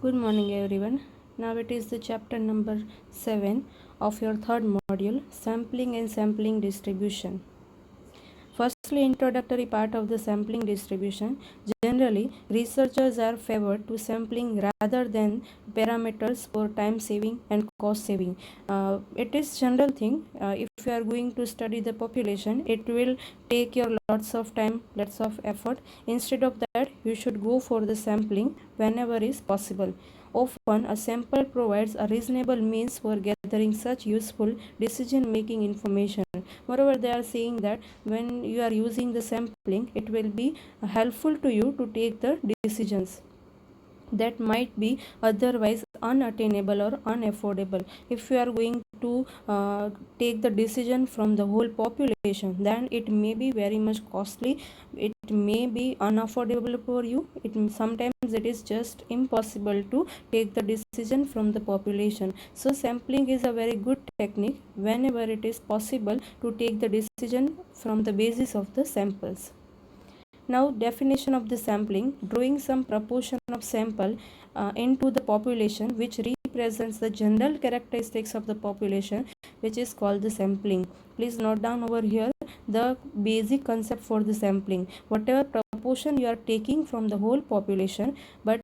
Good morning, everyone. Now it is the chapter number 7 of your third module, Sampling and Sampling Distribution. Firstly, introductory part of the sampling distribution. Generally, researchers are favored to sampling rather than parameters for time saving and cost saving. It is general thing. If you are going to study the population, it will take your lots of time, lots of effort. Instead of that, you should go for the sampling whenever is possible. Often, a sample provides a reasonable means for gathering such useful decision-making information. Moreover, they are saying that when you are using the sampling, it will be helpful to you to take the decisions that might be otherwise unattainable or unaffordable. If you are going to take the decision from the whole population, then it may be very much costly, it may be unaffordable for you. Sometimes it is just impossible to take the decision from the population. So sampling is a very good technique whenever it is possible to take the decision from the basis of the samples. Now, definition of the sampling: drawing some proportion of sample into the population which represents the general characteristics of the population, which is called the sampling. Please note down over here the basic concept for the sampling. Whatever proportion you are taking from the whole population, but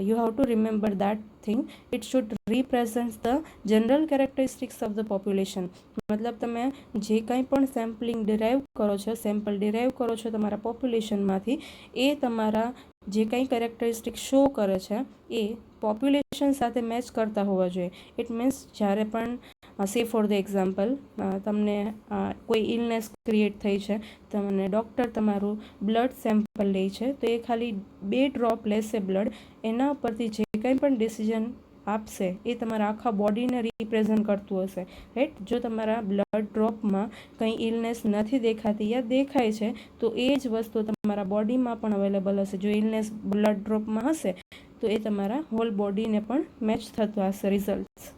you have to remember that thing, it should represent the general characteristics of the population. मतलब તમે જે કંઈ પણ sampling derive કરો છો, sample derive કરો છો તમારા પોપ્યુલેશનમાંથી, એ તમારા જે કંઈ કેરેક્ટરિસ્ટિક શો કરે છે એ પોપ્યુલેશન સાથે મેચ કરતા હોવા જોઈએ. ઇટ મીન્સ જ્યારે પણ સે ફોર ધ એક્ઝામ્પલ તમને કોઈ ઇલનેસ ક્રિએટ થઈ છે, તમને ડૉક્ટર તમારું બ્લડ સેમ્પલ લે છે, તો એ ખાલી 2 ડ્રોપ લેશે બ્લડ, એના ઉપરથી જે કંઈ પણ ડિસિઝન આપશે એ તમારા આખા બોડીને રિપ્રેઝન્ટ કરતું હશે, રાઈટ. જો તમારા બ્લડ ડ્રોપમાં કંઈ ઇલનેસ નથી દેખાતી યા દેખાય છે, તો એ જ વસ્તુ તમારા બોડીમાં પણ અવેલેબલ હશે. જો ઇલનેસ બ્લડ ડ્રોપમાં હશે તો એ તમારા હોલ બોડીને પણ મેચ થતું હશે results.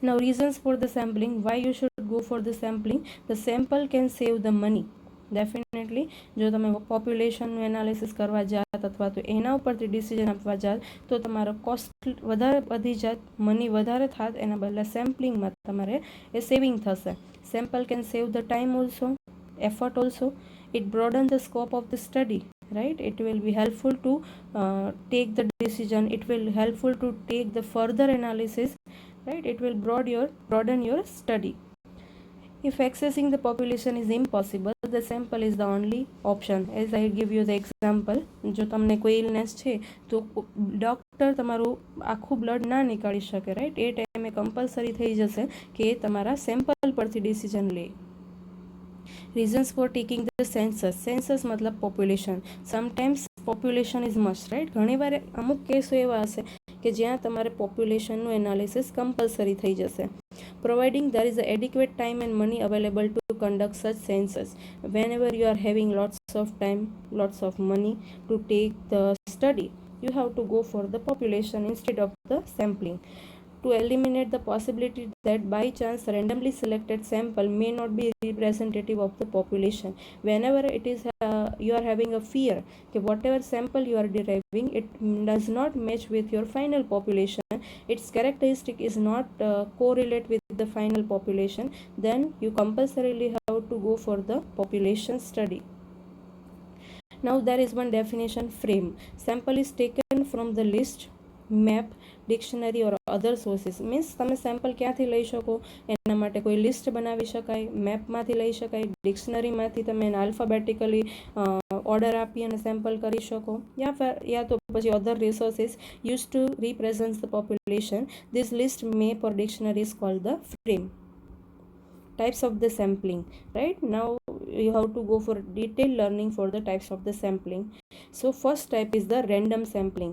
Now, reasons for the sampling. Why you should go for the sampling? The sample can save the money. Definitely જો તમે પોપ્યુલેશનનું એનાલિસિસ કરવા જાત અથવા તો એના ઉપરથી ડિસિઝન આપવા જાત તો તમારો કોસ્ટ વધારે વધી જાત, મની વધારે થાત, એના બદલે સેમ્પલિંગમાં તમારે એ સેવિંગ થશે. Sample can save the time also, effort also. It broadens the scope of the study, right? It will be helpful to take the decision, it will helpful to take the further analysis, right? It will broaden your study. If accessing the population is impossible, the sample is the only option. As I give you the example, જો તમને કોઈ illness છે તો doctor તમારું આખું blood ના નીકાળી શકે, રાઈટ. એ ટાઈમે કમ્પલસરી થઈ જશે કે તમારા સેમ્પલ પરથી ડિસિઝન લે. Reasons for taking the census. Census मतलब population. Sometimes population is must, right? ઘણીવાર અમુક કેસો એવા હશે કે જ્યાં તમારે પોપ્યુલેશનનું એનાલિસિસ કમ્પલસરી થઈ જશે. Providing there is adequate time and money available to conduct such census. Whenever you are having lots of time, lots of money to take the study, you have to go for the population instead of the sampling. To eliminate the possibility that by chance randomly selected sample may not be representative of the population. Whenever it is you are having a fear that whatever sample you are deriving, it does not match with your final population, its characteristic is not correlate with the final population, then you compulsorily have to go for the population study. Now there is one definition: frame. Sample is taken from the list, map, dictionary or other sources. Means તમે sample ક્યાંથી લઈ શકો, એના માટે કોઈ list બનાવી શકાય, મેપમાંથી લઈ શકાય, ડિક્શનરીમાંથી તમે એને આલ્ફાબેટિકલી ઓર્ડર આપી અને સેમ્પલ કરી શકો, યા તો પછી other resources use to represent the population. This list map or dictionary is called the frame. Types of the sampling, right? Now you have to go for detailed learning for the types of the sampling. So first type is the random sampling.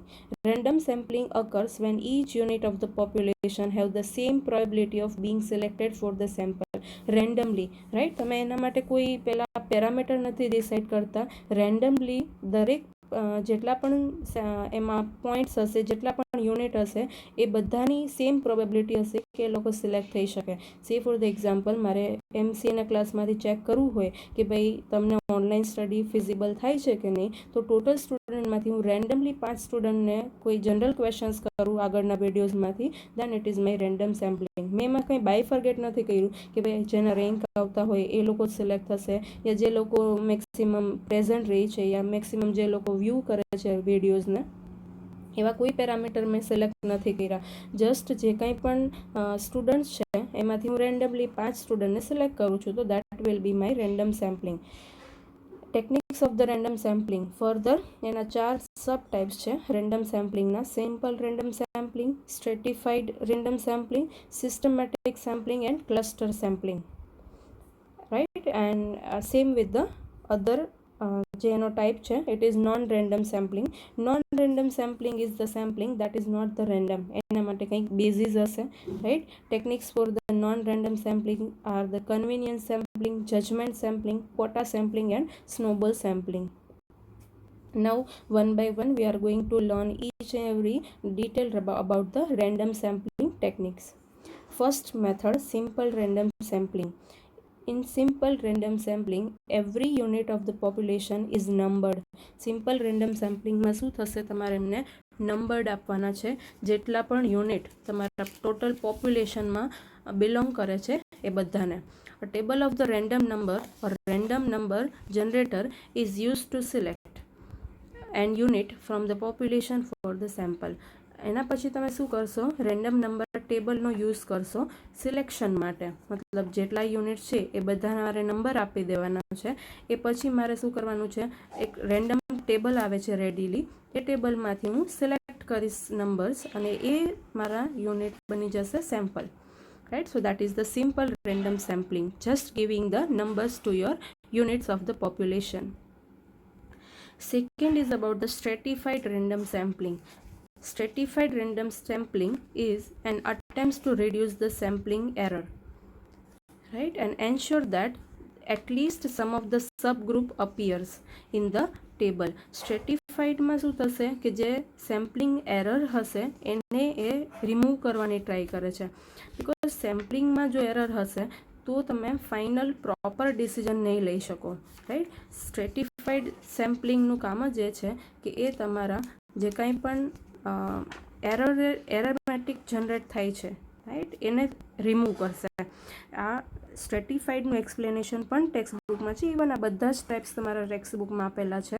Random sampling occurs when each unit of the population have the same probability of being selected for the sample randomly, right? તમે એના માટે કોઈ પેલા parameter નથી decide કરતા, randomly દરેક જેટલા પણ એમાં પોઈન્ટ્સ હશે, જેટલા પણ યુનિટ હશે, એ બધાની સેમ પ્રોબેબિલિટી હશે કે એ લોકો સિલેક્ટ થઈ શકે. સે ફોર ધ એક્ઝામ્પલ, મારે એમસીએના ક્લાસમાંથી ચેક કરવું હોય કે ભાઈ તમને ઓનલાઈન સ્ટડી ફિઝિબલ થાય છે કે નહીં, તો ટોટલ સ્ટુડન્ટ પેપરમાંથી હું રેન્ડમલી 5 સ્ટુડન્ટને કોઈ જનરલ ક્વેશ્ચન્સ કરું આગળના વિડીયોઝમાંથી, then it is my random sampling. મેં એમાં કંઈ બાયફર્ગેટ નથી કર્યું કે ભાઈ જેના રેન્ક આવતા હોય એ લોકો સિલેક્ટ થશે, યા જે લોકો મેક્સિમમ પ્રેઝન્ટ રહી છે, યા મેક્સિમમ જે લોકો વ્યૂ કરે છે વિડીયોઝને, એવા કોઈ પેરામીટર મેં સિલેક્ટ નથી કર્યા. જસ્ટ જે કંઈ પણ સ્ટુડન્ટ્સ છે એમાંથી હું રેન્ડમલી 5 સ્ટુડન્ટને સિલેક્ટ કરું છું, તો that will be my random sampling. Techniques of the random sampling further એના 4 સબ ટાઈપ્સ છે રેન્ડમ સેમ્પલિંગના: simple random sampling, stratified random sampling, systematic sampling and cluster sampling. Right, and same with the other જે એનો type છે it is non random sampling. Non random sampling is the sampling that is not the random. એના માટે કંઈક basis હશે, right. Techniques for the non random sampling or the convenience sampling, judgement sampling, quota sampling and snowball sampling. Now one by one we are going to learn each and every detail about the random sampling techniques. First method, simple random sampling. In simple random sampling every unit of the population is numbered. Simple random sampling માં શું થશે, તમારે એમને નંબર્ડ આપવાના છે. જેટલા પણ unit તમારા ટોટલ પોપ્યુલેશનમાં બિલોંગ કરે છે એ બધાને. A table of the random number or random number generator is used to select an unit from the population for the sample. એના પછી તમે શું કરશો, રેન્ડમ નંબર ટેબલનો યુઝ કરશો સિલેક્શન માટે. મતલબ જેટલા યુનિટ છે એ બધાના મારે નંબર આપી દેવાના છે. એ પછી મારે શું કરવાનું છે, એક રેન્ડમ ટેબલ આવે છે રેડીલી, એ ટેબલમાંથી હું સિલેક્ટ કરીશ નંબર્સ અને એ મારા યુનિટ બની જશે sample. Right, so that is the simple random sampling, just giving the numbers to your units of the population. Second is about the stratified random sampling. Stratified random sampling is an attempt to reduce the sampling error, right, and ensure that at least some of the subgroup appears in the table. Stratified માં શું થશે કે જે sampling error હશે એને એ remove કરવાની try કરે છે. બિકોઝ સેમ્પલિંગમાં જો એરર હશે તો તમે ફાઇનલ પ્રોપર ડિસિઝન નહીં લઈ શકો, રાઈટ. સ્ટ્રેટિફાઈડ સેમ્પલિંગનું કામ જ એ છે કે એ તમારા જે કંઈ પણ એરરમેટિક જનરેટ થાય છે, રાઈટ, એને રિમૂવ કરશે. આ સ્ટ્રેટિફાઈડનું એક્સપ્લેનેશન પણ ટેક્સ્ટ બુકમાં છે. ઇવન આ બધા જ ટાઈપ્સ તમારા ટેક્સ્ટ બુકમાં આપેલા છે,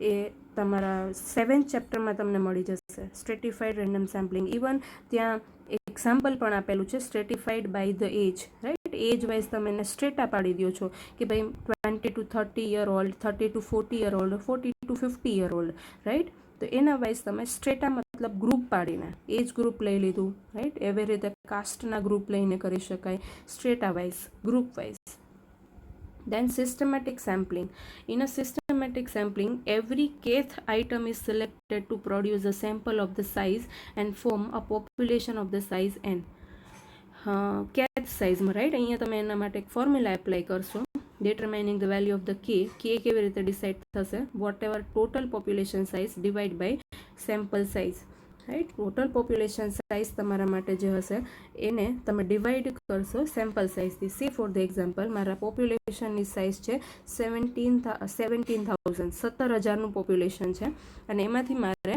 એ તમારા 7th ચેપ્ટરમાં તમને મળી જશે. સ્ટ્રેટિફાઈડ રેન્ડમ સેમ્પલિંગ, ઇવન ત્યાં એક્ઝામ્પલ પણ આપેલું છે, stratified by the age, right. Age wise તમે એને સ્ટ્રેટા પાડી દો છો કે ભાઈ 20 to 30 year old, 30 to 40 year old, 40 to 50 year old, right. તો એના વાઇઝ તમે સ્ટ્રેટા મતલબ ગ્રુપ પાડીને એજ ગ્રુપ લઈ લીધું, રાઈટ. એવી રીતે કાસ્ટના ગ્રુપ લઈને કરી શકાય, strata wise, group wise. Then systematic sampling. In a systematic sampling, every kth item is selected to produce a sample of the size and form a population of the size n. Kth સાઇઝમાં, right. અહીંયા તમે એના માટે એક formula apply કરશો, determining the value of the k કેવી રીતે decide થશે, whatever total population size divide by sample size, right. Total population size તમારા માટે જે હશે એને તમે ડિવાઈડ કરશો સેમ્પલ સાઇઝથી. સી ફોર ધ એક્ઝામ્પલ, મારા પોપ્યુલેશનની સાઇઝ છે 17,000, 17,000નું પોપ્યુલેશન છે અને એમાંથી મારે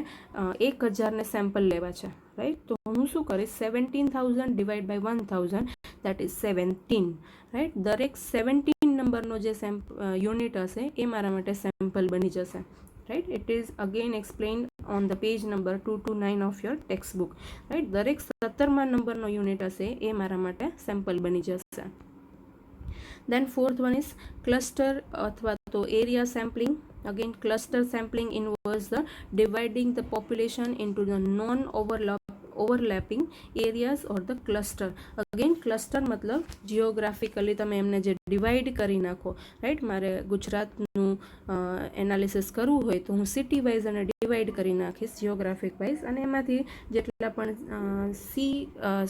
1,000ને સેમ્પલ લેવા છે, રાઈટ. તો હું શું કરીશ, 17,000 divide by 1,000 that is 17, right. દરેક 17 નંબરનો જે યુનિટ હશે એ મારા માટે સેમ્પલ બની જશે, right. It is again explained on the page number 229 of your textbook, right. દરેક 17મા નંબરનો યુનિટ હશે એ મારા માટે સેમ્પલ બની જશે. Then fourth one is cluster અથવા તો area sampling. Again cluster sampling involves the dividing the population into the non-overlapping areas or the cluster. Again cluster મતલબ જિયોગ્રાફિકલી તમે એમને જે ડિવાઈડ કરી નાખો, રાઈટ. મારે ગુજરાતનું એનાલિસિસ કરવું હોય તો હું સિટી વાઇઝ અને ડિવાઈડ કરી નાખીશ જિયોગ્રાફિક વાઇઝ, અને એમાંથી જેટલા પણ સી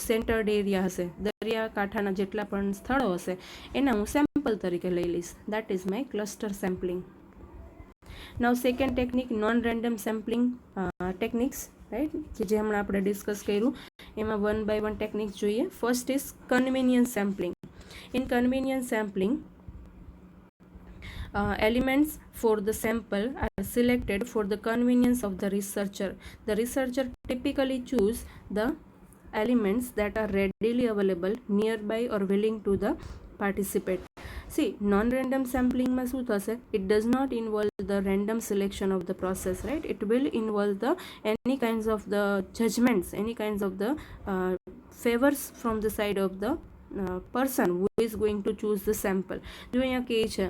સેન્ટર્ડ એરિયા હશે, દરિયાકાંઠાના જેટલા પણ સ્થળો હશે એના હું સેમ્પલ તરીકે લઈ લઈશ. That is my cluster sampling. Now second technique, non random sampling techniques, right, કે જે હમણાં આપણે ડિસ્કસ કર્યું એમાં 1 by 1 ટેકનિક્સ જોઈએ. First is convenience sampling. In convenience sampling elements for the sample are selected for the convenience of the researcher. The researcher typically choose the elements that are readily available, nearby or willing to the participate. See, non-random sampling માં શું થશે? It does not involve the random selection of the process, right? It will involve the any kinds of the judgments, any kinds of the favors from the side of the person who is going to choose the sample. જો અહીંયા કહે છે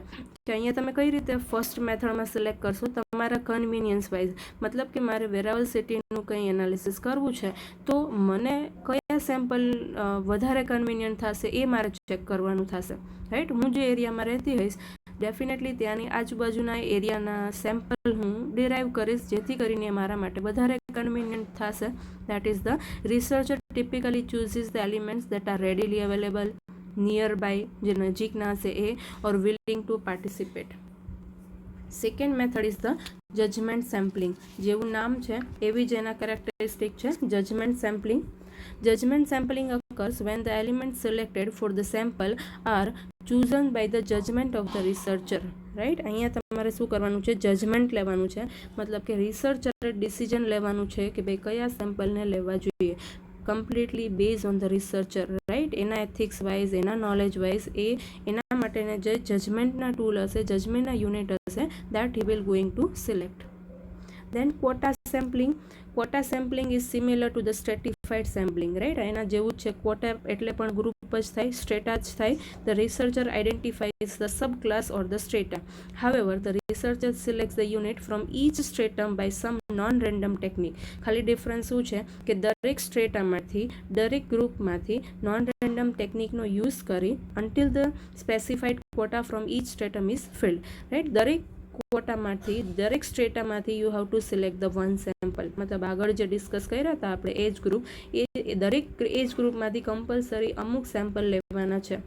કે અહીંયા તમે કઈ રીતે first મેથડમાં સિલેક્ટ કરશો? તમારા કન્વિનિયન્સ વાઇઝ, મતલબ કે મારે વેરાવલ સિટીનું કંઈ એનાલિસિસ કરવું છે તો મને કયા સેમ્પલ વધારે કન્વિનિયન્ટ થશે એ મારે ચેક કરવાનું થશે, રાઈટ? હું જે એરિયામાં રહેતી હોઈશ ડેફિનેટલી ત્યાંની આજુબાજુના એરિયાના સેમ્પલ હું ડિરાઈવ કરીશ જેથી કરીને મારા માટે વધારે કન્વિનિયન્ટ થશે. That is the researcher typically chooses the elements that are readily available, nearby જે નજીકના હશે એ, or willing to participate. Second method is the judgment sampling. જેવું નામ છે એવી જ એના કેરેક્ટરિસ્ટિક છે, judgment sampling. Judgment sampling occurs when the elements selected for the sample are chosen by the judgment of the researcher, right? અહીંયા તમારે શું કરવાનું છે? જજમેન્ટ લેવાનું છે, મતલબ કે રિસર્ચરે ડિસિઝન લેવાનું છે કે ભાઈ કયા સેમ્પલને લેવા જોઈએ, completely base on the researcher, right? એના એથિક્સ વાઇઝ, એના નોલેજ વાઇઝ, એના માટેના જે જજમેન્ટના ટૂલ હશે, જજમેન્ટના યુનિટ હશે, that he will going to select. Then quota sampling. Quota sampling is similar to the stratified sampling, right? એના જેવું જ છે. quota એટલે પણ ગ્રુપ જ થાય, strata જ થાય. The researcher identifies the subclass or the strata. However, the researcher selects the unit from each stratum by some non-random technique. ખાલી ડિફરન્સ શું છે કે દરેક સ્ટ્રેટામાંથી, દરેક ગ્રુપમાંથી non-random ટેકનિકનો યુઝ કરી until the specified quota from each stratum is filled, right? દરેક ક્વોટામાંથી, દરેક સ્ટ્રેટામાંથી you have to select the one sample. મતલબ આગળ જે ડિસ્કસ કર્યા હતા આપણે એજ ગ્રુપ, એ દરેક એજ ગ્રુપમાંથી કમ્પલસરી અમુક સેમ્પલ લેવાના છે,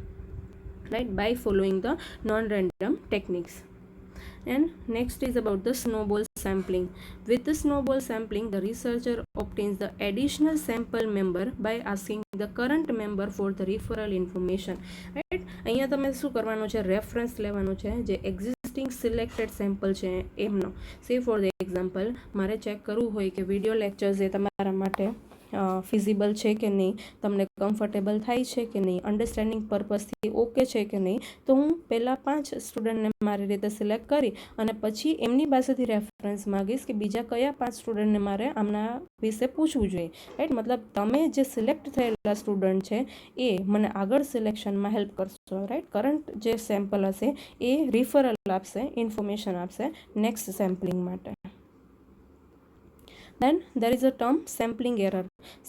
right? By following the non random techniques. And next is about the snowball sampling. With the snowball sampling, the researcher obtains the additional sample member by asking the current member for the referral information, right? અહીંયા તમે શું કરવાનું છે? Reference લેવાનું છે જે existing selected sample છે એમનો. સે ફોર ધ એક્ઝામ્પલ, મારે ચેક કરવું હોય કે વિડીયો લેક્ચર્સ એ તમારા માટે ફિઝિબલ છે કે નહીં, તમને કમ્ફર્ટેબલ થાય છે કે નહીં, અન્ડરસ્ટેન્ડિંગ પર્પઝથી ઓકે છે કે નહીં, તો હું પહેલાં 5 સ્ટુડન્ટને મારી રીતે સિલેક્ટ કરી અને પછી એમની પાસેથી રેફરન્સ માગીશ કે બીજા કયા 5 સ્ટુડન્ટને મારે આમના વિશે પૂછવું જોઈએ, રાઈટ? મતલબ તમે જે સિલેક્ટ થયેલા સ્ટુડન્ટ છે એ મને આગળ સિલેક્શનમાં હેલ્પ કરશો, રાઈટ? કરંટ જે સેમ્પલ હશે એ રિફરલ આપશે, ઇન્ફોર્મેશન આપશે નેક્સ્ટ સેમ્પલિંગ માટે. Then there is a term sampling error.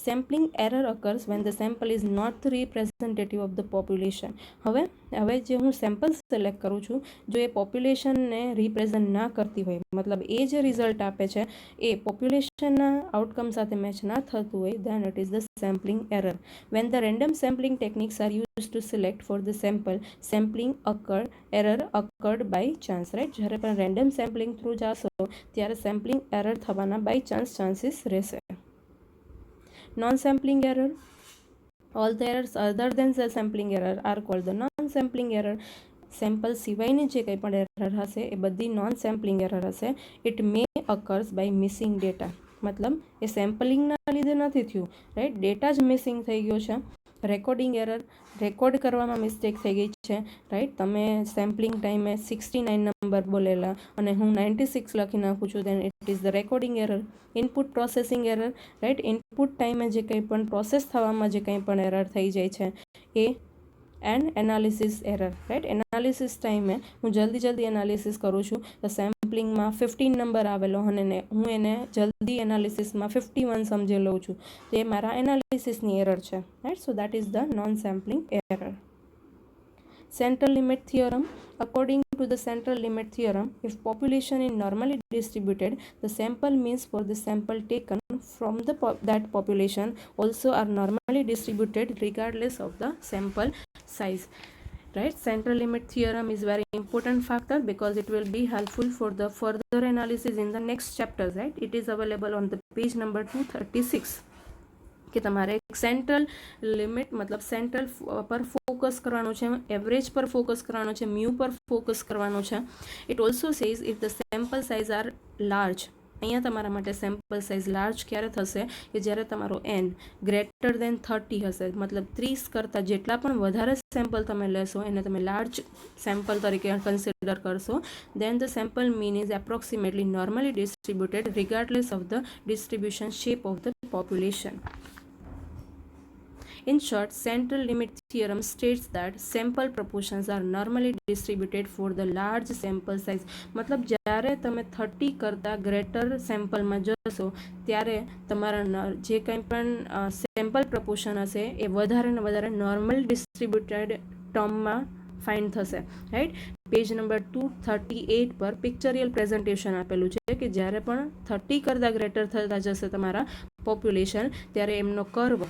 Sampling error occurs when the sample is not representative of the population. હવે જે હું સેમ્પલ સિલેક્ટ કરું છું, જો એ પોપ્યુલેશનને રિપ્રેઝન્ટ ના કરતી હોય, મતલબ એ જે રિઝલ્ટ આપે છે એ પોપ્યુલેશનના આઉટકમ સાથે મેચ ના થતું હોય, then it is the sampling error. When the random sampling techniques are used to select for the sample, sampling error occurred by chance, right? જ્યારે પણ રેન્ડમ સેમ્પલિંગ થ્રુ જાશો ત્યારે સેમ્પલિંગ એરર થવાના by chances રહેશે. Non sampling error. All the errors other than the sampling error are called the non-sampling error. Sample સિવાયની જે કંઈ પણ એરર હશે એ બધી નોન સેમ્પલિંગ એરર હશે. It may occurs by missing data. મતલબ એ સેમ્પલિંગના લીધે નથી થયું, રાઈટ? ડેટા જ મિસિંગ થઈ ગયો છે. રેકોર્ડિંગ એરર, રેકોર્ડ કરવામાં મિસ્ટેક થઈ ગઈ છે, રાઈટ? તમે સેમ્પલિંગ ટાઈમે 69 નંબર બોલેલા અને હું 96 લખી નાખું છું, then it is the recording error. Input processing error, right? Input ટાઈમે જે કંઈ પણ પ્રોસેસ થવામાં જે કંઈ પણ એરર થઈ જાય છે એ. And analysis error, right? Analysis ટાઈમે હું જલ્દી એનાલિસિસ કરું છું તો સેમ્પલિંગમાં 15 નંબર આવેલો અને હું એને જલ્દી એનાલિસિસમાં 51 સમજી લઉં છું, તો એ મારા એનાલિસિસની એરર છે, right? So that is the non sampling error. Central limit theorem. According to the central limit theorem, if population is normally distributed, the sample means for the sample taken from that population also are normally distributed regardless of the sample size, right? Central limit theorem is very important factor because it will be helpful for the further analysis in the next chapters, right? It is available on the page number 236. કે તમારે એક central limit મતલબ central પર focus કરવાનું છે, average પર focus કરવાનું છે, મ્યુ પર ફોકસ કરવાનું છે. It also says if the sample size are large. અહીંયા તમારા માટે સેમ્પલ સાઇઝ લાર્જ ક્યારે થશે કે જ્યારે તમારો n ગ્રેટર દેન 30 હશે, મતલબ 30 કરતાં જેટલા પણ વધારે સેમ્પલ તમે લેશો એને તમે લાર્જ સેમ્પલ તરીકે કન્સિડર કરશો. Then the sample mean is approximately normally distributed regardless of the distribution shape of the population. In short, central limit theorem states that sample proportions are normally distributed for the large sample size. મતલબ જ્યારે તમે 30 કરતાં greater સેમ્પલમાં જશો ત્યારે તમારા જે કંઈ પણ સેમ્પલ પ્રપોર્શન હશે એ વધારે ને વધારે નોર્મલ ડિસ્ટ્રીબ્યુટેડ ટર્મમાં ફાઇન્ડ થશે, રાઈટ. પેજ નંબર 238 પર પિક્ચરિયલ પ્રેઝન્ટેશન આપેલું છે કે જ્યારે પણ 30 કરતાં ગ્રેટર થતા જશે તમારા પોપ્યુલેશન ત્યારે એમનો curve,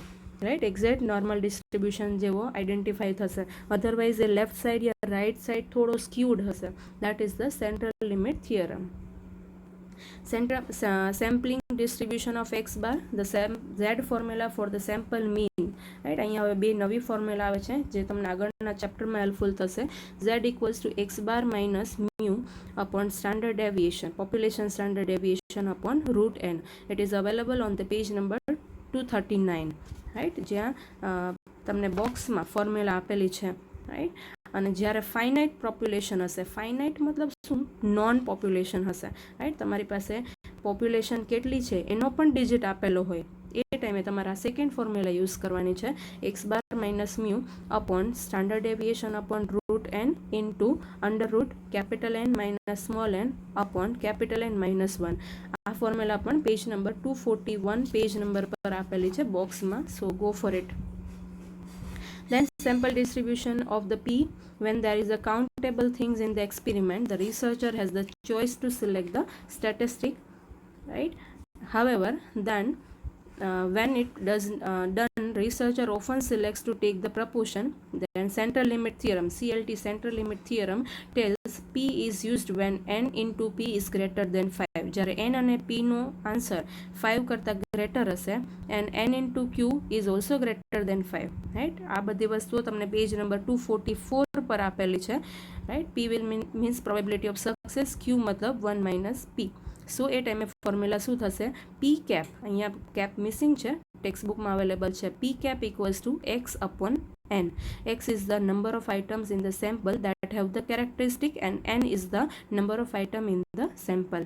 right, exact normal distribution જેવો આઈડેન્ટિફાઈ થશે. અધરવાઇઝ એ લેફ્ટ સાઇડ યા રાઇટ સાઇડ થોડો સ્ક્યુડ હશે. That is the central limit theorem. Sampling distribution of x bar, the Z formula for the sample mean, right. અહીંયા હવે બે નવી formula આવે છે જે તમને આગળના ચેપ્ટરમાં હેલ્પફુલ થશે. Z equals to x bar minus mu upon standard deviation, population standard deviation upon root n. It is available on the page number 239, right, જ્યાં તમને બોક્સમાં ફોર્મ્યુલા આપેલી છે, રાઈટ. અને જ્યારે ફાઇનાઇટ પોપ્યુલેશન હશે, ફાઇનાઇટ મતલબ શું, નોન પોપ્યુલેશન હશે, રાઈટ. તમારી પાસે પોપ્યુલેશન કેટલી છે એનો પણ ડિજિટ આપેલો હોય એ ટાઈમે તમારે આ સેકન્ડ ફોર્મ્યુલા યુઝ કરવાની છે. X bar minus mu upon standard deviation upon root n into under root capital n minus small n upon capital n minus 1. આ ફોર્મ્યુલા પણ પેજ નંબર 241 પેજ નંબર પર આપેલી છે બોક્સમાં. So go for it. Then sample distribution of the p. When there is a countable things in the experiment, the researcher has the choice to select the statistic, right. However, then when it does done, researcher often selects to take the proportion. Then central limit theorem, CLT, central limit theorem tells p is used when n into p is greater than 5. જ્યારે n અને p નો answer 5 કરતાં greater હશે and n into q is also greater than 5, right. આ બધી વસ્તુઓ તમને page number 244 પર આપેલી છે, right. p will means probability of success, q મતલબ 1 minus p. સો એ ટાઈમે ફોર્મ્યુલા શું થશે, પી કેપ, અહીંયા કેપ મિસિંગ છે, ટેક્સ્ટ બુકમાં અવેલેબલ છે. P cap equals to X upon n. x is the number of items in the sample that have the characteristic and n is the number of item in the sample.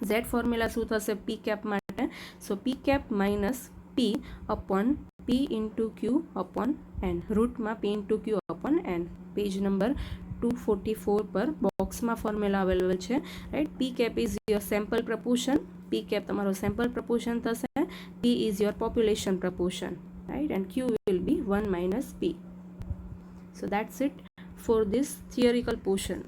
z formula શું થશે પી cap માટે, so p cap minus p upon p into q upon n, રૂટમાં p into q upon n. Page number 244 પર બોક્સમાં formula available છે, right. P cap is your sample proportion, p cap તમારો sample proportion થશે, p is your population proportion, right, and q will be 1 minus p. So that's it for this theoretical portion.